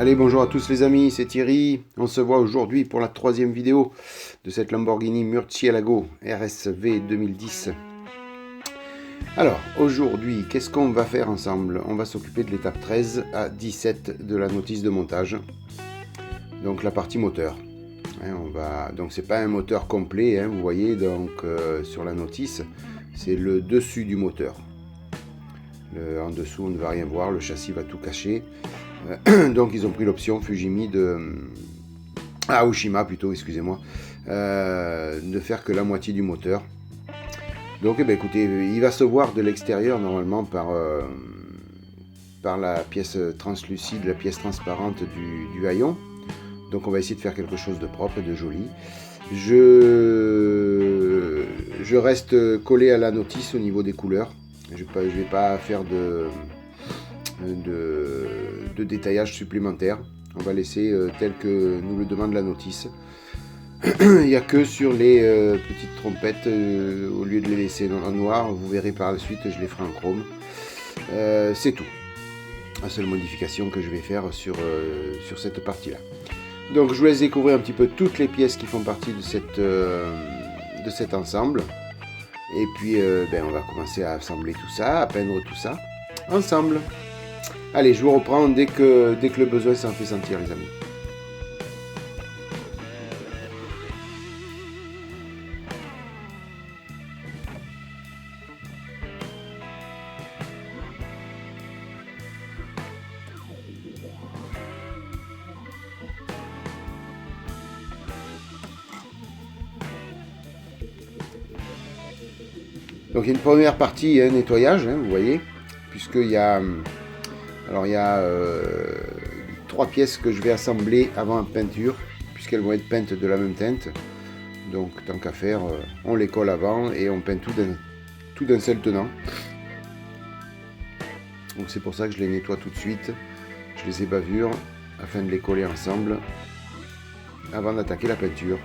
Allez, bonjour à tous les amis, c'est Thierry. On se voit aujourd'hui pour la troisième vidéo de cette Lamborghini Murcielago RSV 2010. Alors, aujourd'hui, qu'est-ce qu'on va faire ensemble? On va s'occuper de l'étape 13 à 17 de la notice de montage. Donc la partie moteur. Donc c'est pas un moteur complet, vous voyez, donc sur la notice, c'est le dessus du moteur. En dessous, on ne va rien voir, le châssis va tout cacher. Donc ils ont pris l'option Fujimi Oshima plutôt, excusez-moi, de faire que la moitié du moteur. Donc écoutez, il va se voir de l'extérieur normalement par la pièce translucide, la pièce transparente du haillon. Donc on va essayer de faire quelque chose de propre et de joli. Je reste collé à la notice au niveau des couleurs. Je ne vais pas faire de détaillage supplémentaire. On va laisser tel que nous le demande la notice. Il n'y a que sur les petites trompettes, au lieu de les laisser en noir, vous verrez par la suite, je les ferai en chrome. C'est tout. La seule modification que je vais faire sur cette partie-là. Donc je vous laisse découvrir un petit peu toutes les pièces qui font partie de cet ensemble. Et puis on va commencer à assembler tout ça, à peindre tout ça ensemble. Allez, je vous reprends dès que le besoin s'en fait sentir, les amis. Donc il y a une première partie nettoyage, vous voyez, puisqu'il y a... Alors il y a 3 pièces que je vais assembler avant la peinture, puisqu'elles vont être peintes de la même teinte. Donc tant qu'à faire, on les colle avant et on peint tout d'un seul tenant. Donc c'est pour ça que je les nettoie tout de suite. Je les ébavure afin de les coller ensemble avant d'attaquer la peinture.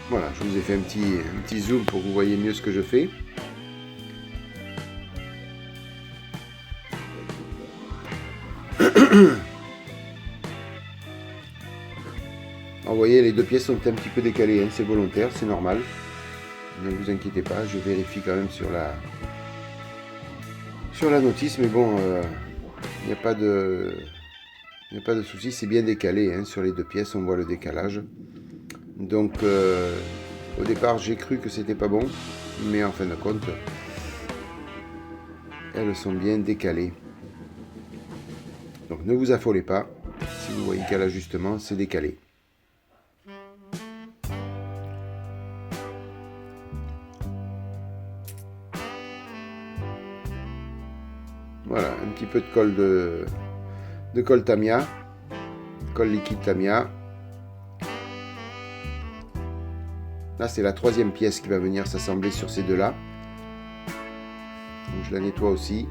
Voilà, je vous ai fait un petit zoom pour que vous voyez mieux ce que je fais. Alors, vous voyez, les deux pièces sont un petit peu décalées, c'est volontaire, c'est normal. Ne vous inquiétez pas, je vérifie quand même sur la notice, mais bon, il n'y a pas de souci, c'est bien décalé, sur les deux pièces, on voit le décalage. Donc au départ j'ai cru que c'était pas bon, mais en fin de compte elles sont bien décalées. Donc ne vous affolez pas, si vous voyez qu'à l'ajustement c'est décalé. Voilà, un petit peu de colle de colle Tamiya, colle liquide Tamiya. Là, c'est la 3e pièce qui va venir s'assembler sur ces deux-là. Donc, je la nettoie aussi.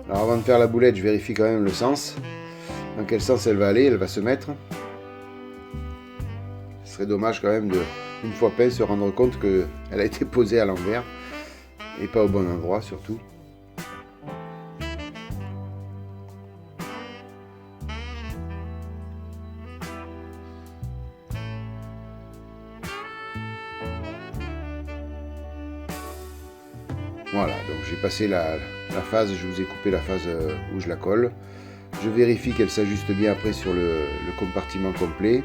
Alors avant de faire la boulette, je vérifie quand même le sens. Dans quel sens elle va aller, elle va se mettre. Ce serait dommage quand même de, une fois peint, se rendre compte qu'elle a été posée à l'envers. Et pas au bon endroit surtout. Voilà, donc j'ai passé la phase, je vous ai coupé la phase où je la colle. Je vérifie qu'elle s'ajuste bien après sur le compartiment complet.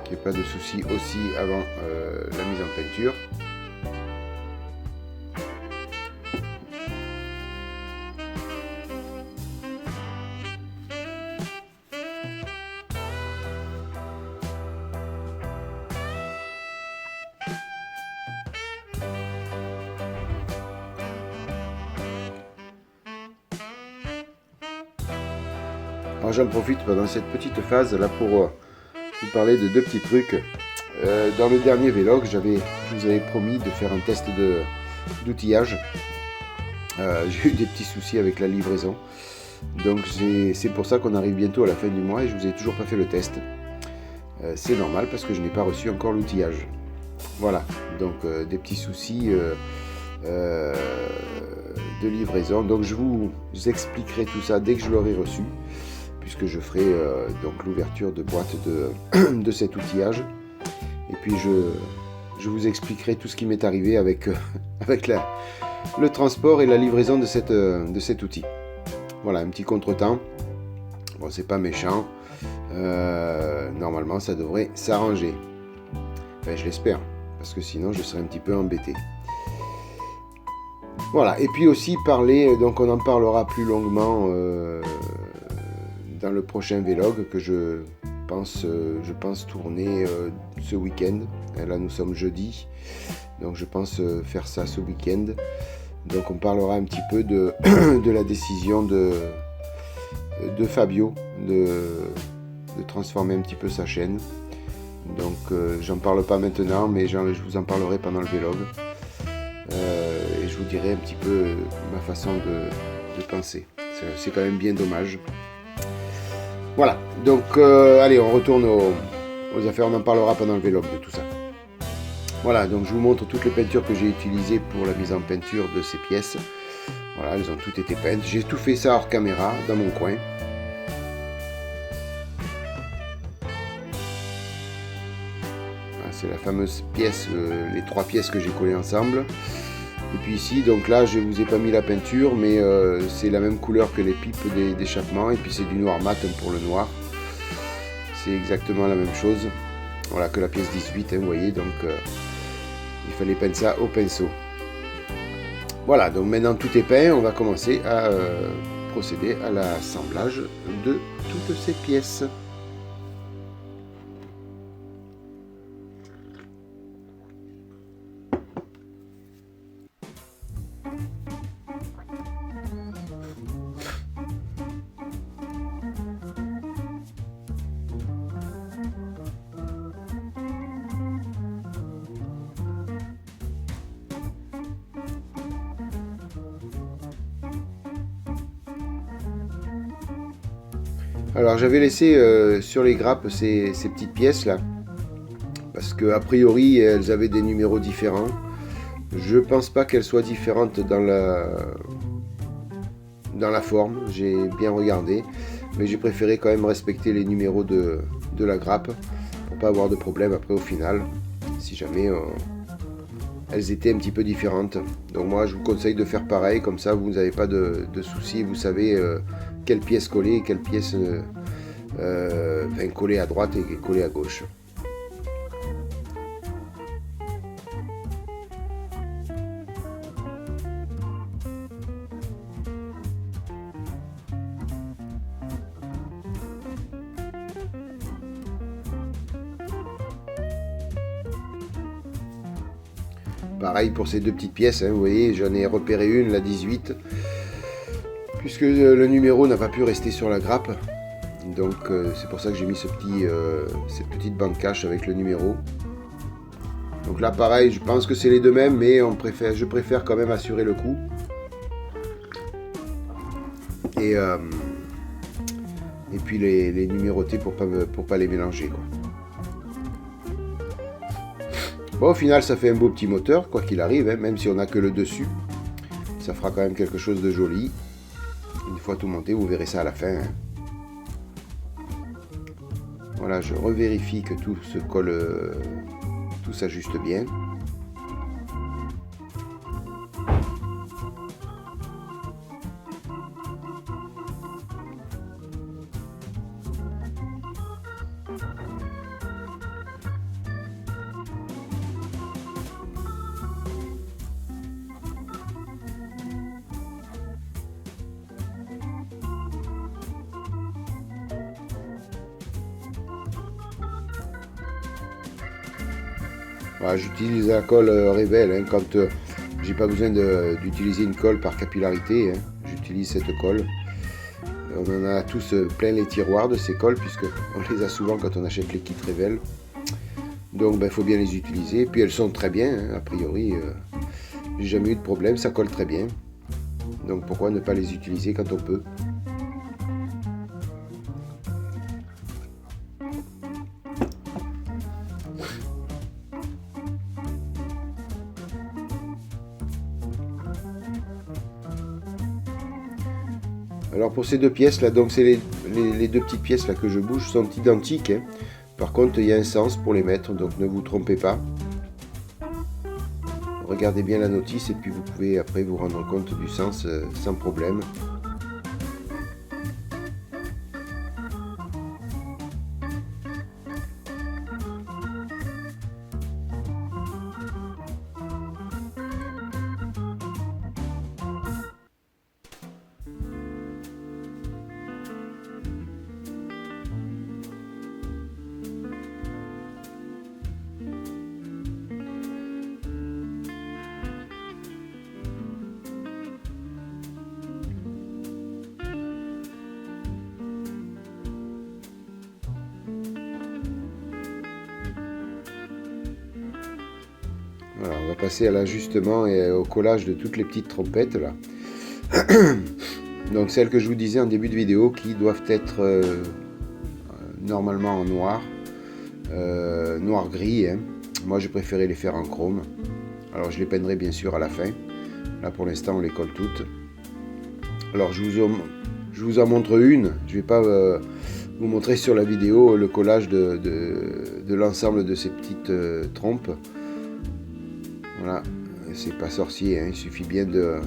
Qu'il n'y ait pas de souci aussi avant la mise en peinture. Alors j'en profite pendant cette petite phase là pour vous parler de deux petits trucs. Dans le dernier vlog, je vous avais promis de faire un test d'outillage. J'ai eu des petits soucis avec la livraison. Donc c'est pour ça qu'on arrive bientôt à la fin du mois et je vous ai toujours pas fait le test. C'est normal parce que je n'ai pas reçu encore l'outillage. Voilà, donc des petits soucis de livraison. Donc je vous expliquerai tout ça dès que je l'aurai reçu, puisque je ferai donc l'ouverture de boîte de cet outillage. Et puis je vous expliquerai tout ce qui m'est arrivé avec, avec le transport et la livraison de cet outil. Voilà, un petit contretemps. Bon, c'est pas méchant. Normalement, ça devrait s'arranger. Enfin, je l'espère, parce que sinon, je serais un petit peu embêté. Voilà, et puis aussi parler, donc on en parlera plus longuement dans le prochain vlog que je pense tourner ce week-end. Là, nous sommes jeudi, donc je pense faire ça ce week-end. Donc on parlera un petit peu de, de la décision de Fabio de transformer un petit peu sa chaîne. Donc j'en parle pas maintenant, mais je vous en parlerai pendant le vlog. Et je vous dirai un petit peu ma façon de penser. C'est quand même bien dommage. Voilà, donc allez, on retourne aux affaires, on en parlera pendant le vlog de tout ça. Voilà, donc je vous montre toutes les peintures que j'ai utilisées pour la mise en peinture de ces pièces. Voilà, elles ont toutes été peintes. J'ai tout fait ça hors caméra, dans mon coin. Voilà, c'est la fameuse pièce, les trois pièces que j'ai collées ensemble. Et puis ici, donc là, je vous ai pas mis la peinture, mais c'est la même couleur que les pipes d'échappement. Et puis c'est du noir mat pour le noir. C'est exactement la même chose. Voilà, que la pièce 18, hein, vous voyez, donc il fallait peindre ça au pinceau. Voilà, donc maintenant tout est peint, on va commencer à procéder à l'assemblage de toutes ces pièces. Alors j'avais laissé sur les grappes ces petites pièces là, parce que a priori elles avaient des numéros différents. Je pense pas qu'elles soient différentes dans la forme, j'ai bien regardé, mais j'ai préféré quand même respecter les numéros de la grappe, pour pas avoir de problème après au final, si jamais elles étaient un petit peu différentes. Donc moi je vous conseille de faire pareil, comme ça vous n'avez pas de soucis, vous savez quelle pièce coller, quelle pièce coller à droite et coller à gauche. Pareil pour ces deux petites pièces, hein, vous voyez, j'en ai repéré une, la 18, puisque le numéro n'a pas pu rester sur la grappe. Donc c'est pour ça que j'ai mis cette petite bande cache avec le numéro. Donc là pareil, je pense que c'est les deux mêmes, mais je préfère quand même assurer le coup. Et puis les numéroter pour pas les mélanger, quoi. Bon, au final, ça fait un beau petit moteur, quoi qu'il arrive, hein, même si on n'a que le dessus. Ça fera quand même quelque chose de joli. Une fois tout monté, vous verrez ça à la fin. Hein. Voilà, je revérifie que tout se colle, tout s'ajuste bien. Voilà, j'utilise la colle Rebelle hein, quand j'ai pas besoin d'utiliser une colle par capillarité. Hein, j'utilise cette colle. On en a tous plein les tiroirs de ces cols, puisque on les a souvent quand on achète les kits Revell. Donc il faut bien les utiliser. Puis elles sont très bien, hein, a priori. J'ai jamais eu de problème, ça colle très bien. Donc pourquoi ne pas les utiliser quand on peut? Alors pour ces deux pièces là, donc c'est les deux petites pièces là que je bouge sont identiques, hein. Par contre il y a un sens pour les mettre, donc ne vous trompez pas. Regardez bien la notice et puis vous pouvez après vous rendre compte du sens sans problème. Voilà, on va passer à l'ajustement et au collage de toutes les petites trompettes là. Donc celles que je vous disais en début de vidéo qui doivent être normalement en noir, noir-gris, hein. Moi j'ai préféré les faire en chrome. Alors je les peindrai bien sûr à la fin. Là pour l'instant on les colle toutes. Alors je vous en montre une. Je ne vais pas vous montrer sur la vidéo le collage de l'ensemble de ces petites trompes. Voilà, c'est pas sorcier, hein. Il suffit bien de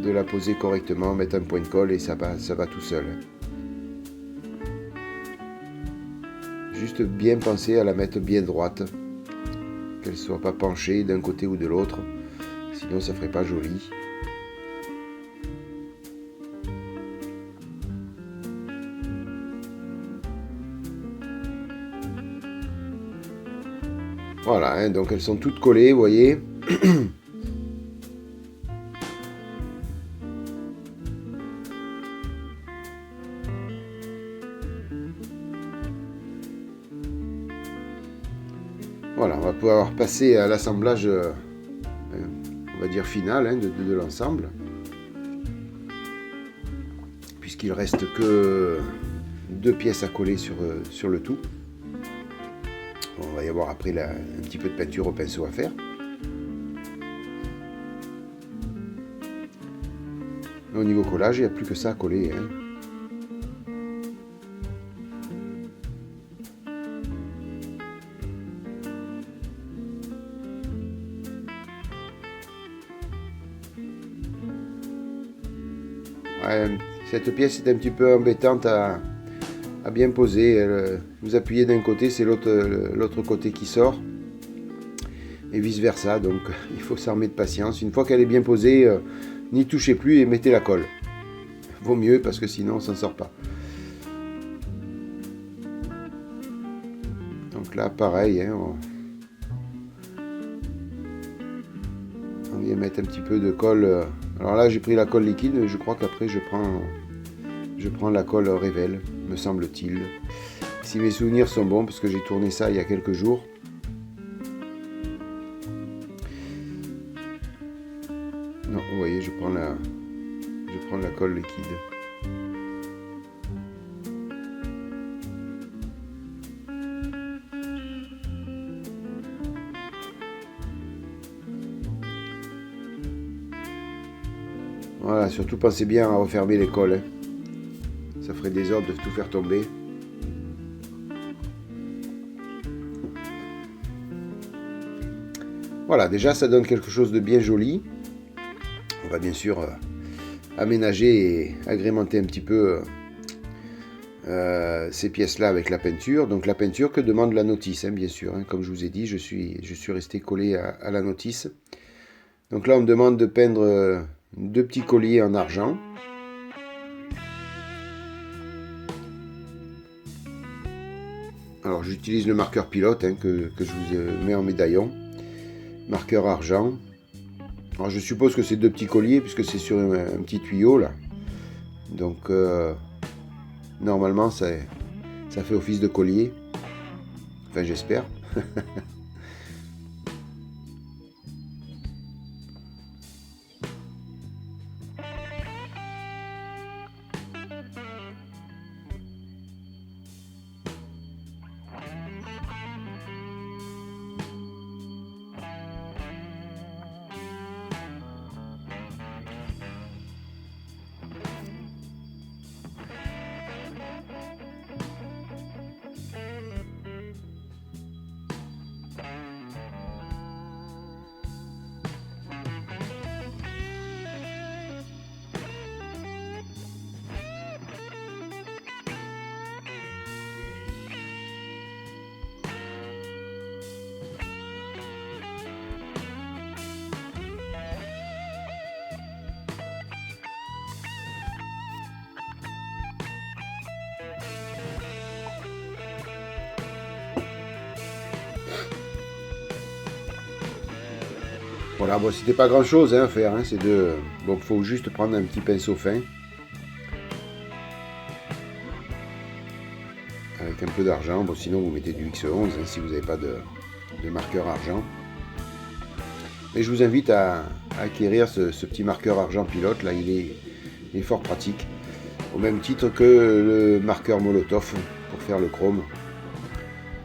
la poser correctement, mettre un point de colle et ça va tout seul. Juste bien penser à la mettre bien droite, qu'elle ne soit pas penchée d'un côté ou de l'autre, sinon ça ferait pas joli. Voilà, hein, donc elles sont toutes collées, vous voyez. Voilà, on va pouvoir passer à l'assemblage, on va dire final, hein, de l'ensemble. Puisqu'il reste que deux pièces à coller sur le tout. On va y avoir après un petit peu de peinture au pinceau à faire. Au niveau collage, il n'y a plus que ça à coller, hein. Ouais, cette pièce est un petit peu embêtante à bien poser. Vous appuyez d'un côté, c'est l'autre côté qui sort. Et vice versa, donc il faut s'armer de patience. Une fois qu'elle est bien posée, n'y touchez plus et mettez la colle. Vaut mieux parce que sinon on s'en sort pas. Donc là pareil, hein, on vient mettre un petit peu de colle. Alors là j'ai pris la colle liquide, mais je crois qu'après je prends la colle Revell, me semble-t-il. Si mes souvenirs sont bons, parce que j'ai tourné ça il y a quelques jours. Non, vous voyez, je prends la colle liquide. Voilà, surtout pensez bien à refermer les cols, hein. Ça ferait désordre de tout faire tomber. Voilà, déjà ça donne quelque chose de bien joli. On va bien sûr aménager et agrémenter un petit peu ces pièces-là avec la peinture. Donc la peinture que demande la notice, hein, bien sûr. Hein. Comme je vous ai dit, je suis resté collé à la notice. Donc là, on me demande de peindre deux petits colliers en argent. Alors j'utilise le marqueur pilote, hein, que je vous mets en médaillon. Marqueur argent. Alors je suppose que c'est deux petits colliers puisque c'est sur un petit tuyau là. Donc normalement ça fait office de collier. Enfin j'espère. Voilà, bon, c'était pas grand chose à faire, hein, c'est bon, faut juste prendre un petit pinceau fin avec un peu d'argent. Bon, sinon vous mettez du X11 hein, si vous n'avez pas de marqueur argent. Et je vous invite à acquérir ce petit marqueur argent pilote là, il est fort pratique, au même titre que le marqueur Molotov pour faire le chrome.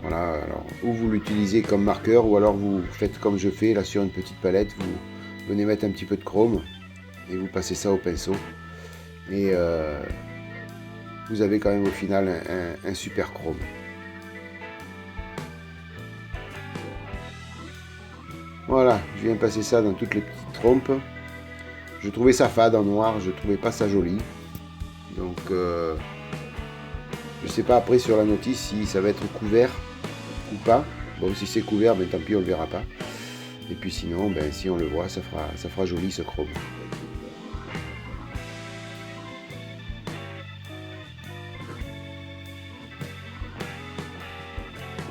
Voilà, alors ou vous l'utilisez comme marqueur, ou alors vous faites comme je fais là sur une petite palette, vous venez mettre un petit peu de chrome et vous passez ça au pinceau. Et vous avez quand même au final un super chrome. Voilà, je viens passer ça dans toutes les petites trompes. Je trouvais ça fade en noir, je trouvais pas ça joli. Donc je sais pas après sur la notice si ça va être couvert ou pas. Bon, si c'est couvert, ben tant pis, on le verra pas. Et puis sinon, ben si on le voit, ça fera joli ce chrome.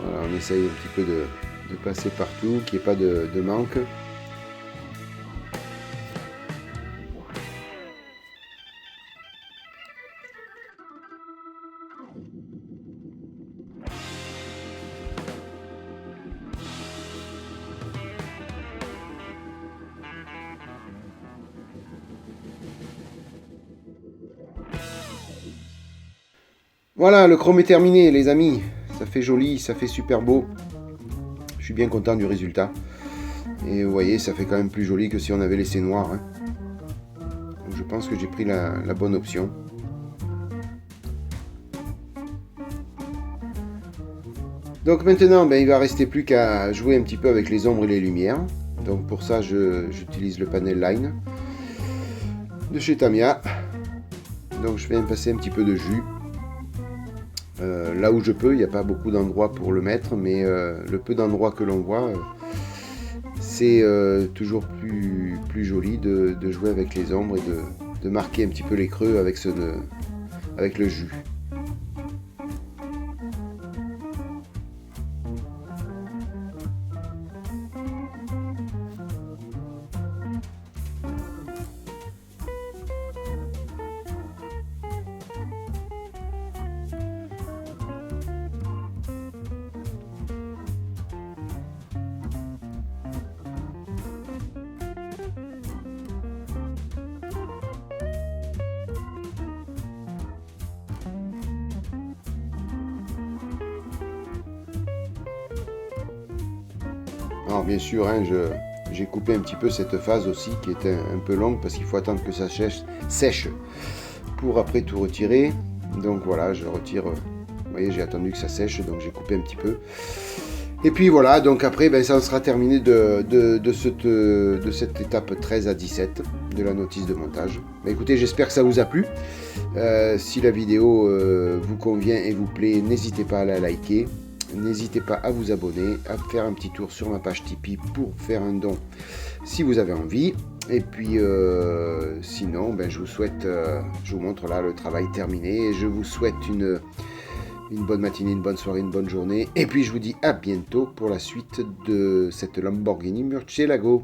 Voilà, on essaye un petit peu de passer partout, qu'il n'y ait pas de manque. Voilà, le chrome est terminé les amis, ça fait joli, ça fait super beau, je suis bien content du résultat, et vous voyez ça fait quand même plus joli que si on avait laissé noir, hein. Donc je pense que j'ai pris la bonne option. Donc maintenant ben, il va rester plus qu'à jouer un petit peu avec les ombres et les lumières, donc pour ça j'utilise le panel line de chez Tamiya, donc je vais me passer un petit peu de jus. Là où je peux, il n'y a pas beaucoup d'endroits pour le mettre, mais le peu d'endroits que l'on voit, c'est toujours plus joli de jouer avec les ombres et de marquer un petit peu les creux avec le jus. Alors bien sûr, hein, j'ai coupé un petit peu cette phase aussi qui était un peu longue parce qu'il faut attendre que ça sèche pour après tout retirer. Donc voilà, je retire, vous voyez, j'ai attendu que ça sèche, donc j'ai coupé un petit peu. Et puis voilà, donc après, ben, ça en sera terminé de cette étape 13 à 17 de la notice de montage. Ben, écoutez, j'espère que ça vous a plu. Si la vidéo vous convient et vous plaît, n'hésitez pas à la liker. N'hésitez pas à vous abonner, à faire un petit tour sur ma page Tipeee pour faire un don si vous avez envie. Et puis sinon, ben, je vous souhaite, je vous montre là le travail terminé. Et je vous souhaite une bonne matinée, une bonne soirée, une bonne journée. Et puis je vous dis à bientôt pour la suite de cette Lamborghini Murcielago.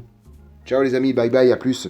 Ciao les amis, bye bye, à plus.